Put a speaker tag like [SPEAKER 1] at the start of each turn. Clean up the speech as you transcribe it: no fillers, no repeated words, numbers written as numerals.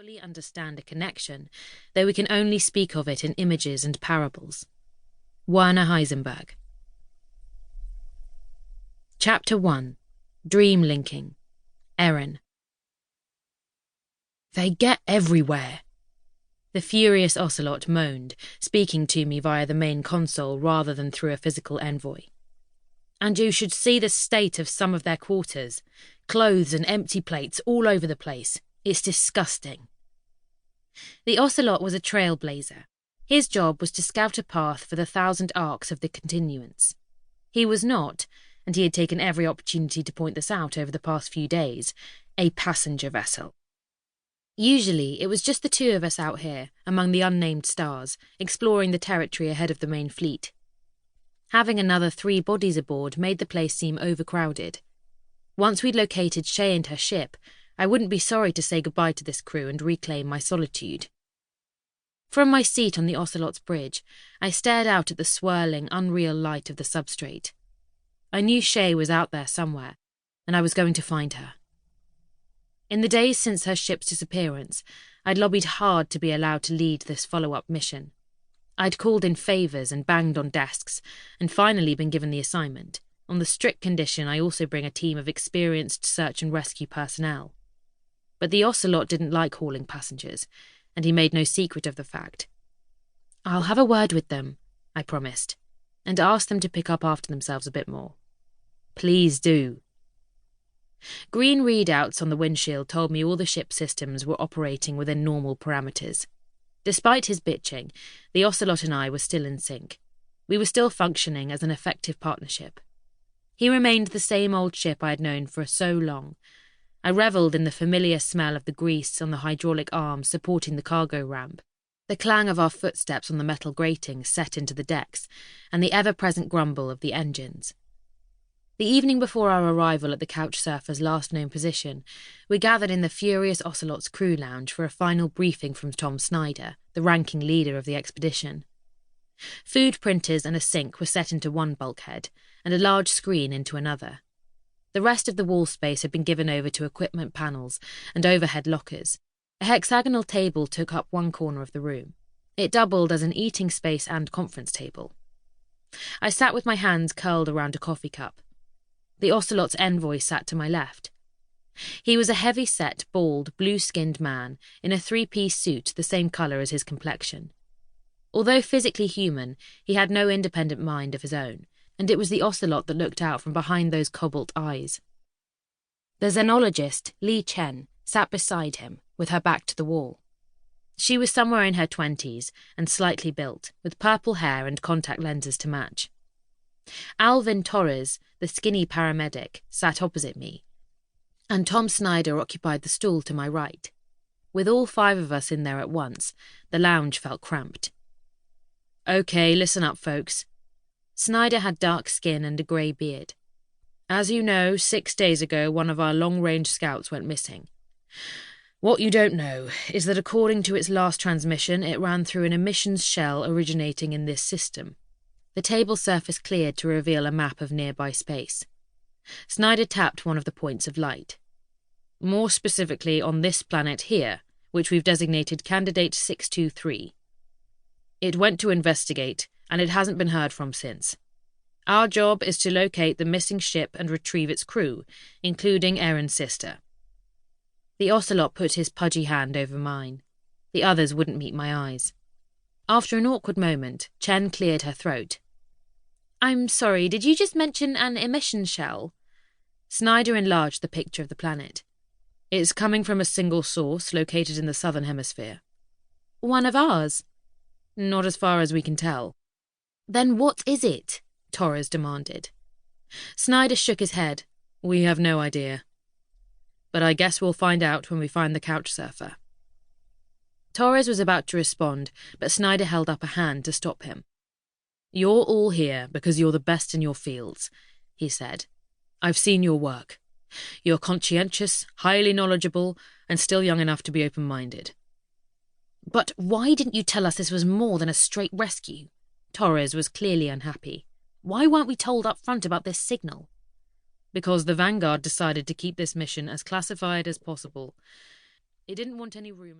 [SPEAKER 1] fully understand a connection, though we can only speak of it in images and parables. Werner Heisenberg. Chapter 1. Dream Linking. Eryn. They get everywhere. The furious ocelot moaned, speaking to me via the main console rather than through a physical envoy. And you should see the state of some of their quarters. Clothes and empty plates all over the place. It's disgusting. The ocelot was a trailblazer. His job was to scout a path for the 1,000 arcs of the continuance. He was not, and he had taken every opportunity to point this out over the past few days, a passenger vessel. Usually, it was just the two of us out here, among the unnamed stars, exploring the territory ahead of the main fleet. Having another 3 bodies aboard made the place seem overcrowded. Once we'd located Shay and her ship, I wouldn't be sorry to say goodbye to this crew and reclaim my solitude. From my seat on the Ocelot's bridge, I stared out at the swirling, unreal light of the substrate. I knew Shay was out there somewhere, and I was going to find her. In the days since her ship's disappearance, I'd lobbied hard to be allowed to lead this follow-up mission. I'd called in favours and banged on desks, and finally been given the assignment, on the strict condition I also bring a team of experienced search and rescue personnel. But the Ocelot didn't like hauling passengers, and he made no secret of the fact. I'll have a word with them, I promised, and asked them to pick up after themselves a bit more. Please do. Green readouts on the windshield told me all the ship systems were operating within normal parameters. Despite his bitching, the Ocelot and I were still in sync. We were still functioning as an effective partnership. He remained the same old ship I had known for so long. I revelled in the familiar smell of the grease on the hydraulic arms supporting the cargo ramp, the clang of our footsteps on the metal grating set into the decks, and the ever-present grumble of the engines. The evening before our arrival at the Couchsurfer's last known position, we gathered in the furious Ocelot's crew lounge for a final briefing from Tom Snyder, the ranking leader of the expedition. Food printers and a sink were set into one bulkhead, and a large screen into another. The rest of the wall space had been given over to equipment panels and overhead lockers. A hexagonal table took up one corner of the room. It doubled as an eating space and conference table. I sat with my hands curled around a coffee cup. The Ocelot's envoy sat to my left. He was a heavy-set, bald, blue-skinned man in a 3-piece suit the same colour as his complexion. Although physically human, he had no independent mind of his own, and it was the Ocelot that looked out from behind those cobalt eyes. The xenologist, Li Chen, sat beside him, with her back to the wall. She was somewhere in her 20s and slightly built, with purple hair and contact lenses to match. Alvin Torres, the skinny paramedic, sat opposite me, and Tom Snyder occupied the stool to my right. With all 5 of us in there at once, the lounge felt cramped. Okay, listen up, folks. Snyder had dark skin and a grey beard. As you know, 6 days ago, one of our long-range scouts went missing. What you don't know is that according to its last transmission, it ran through an emissions shell originating in this system. The table surface cleared to reveal a map of nearby space. Snyder tapped one of the points of light. More specifically on this planet here, which we've designated Candidate 623. It went to investigate, and it hasn't been heard from since. Our job is to locate the missing ship and retrieve its crew, including Eryn's sister. The Ocelot put his pudgy hand over mine. The others wouldn't meet my eyes. After an awkward moment, Chen cleared her throat. I'm sorry, did you just mention an emission shell? Snyder enlarged the picture of the planet. It's coming from a single source located in the southern hemisphere. One of ours? Not as far as we can tell. Then what is it? Torres demanded. Snyder shook his head. We have no idea. But I guess we'll find out when we find the Couchsurfer. Torres was about to respond, but Snyder held up a hand to stop him. You're all here because you're the best in your fields, he said. I've seen your work. You're conscientious, highly knowledgeable, and still young enough to be open-minded. But why didn't you tell us this was more than a straight rescue? Torres was clearly unhappy. Why weren't we told up front about this signal? Because the Vanguard decided to keep this mission as classified as possible. It didn't want any rumours.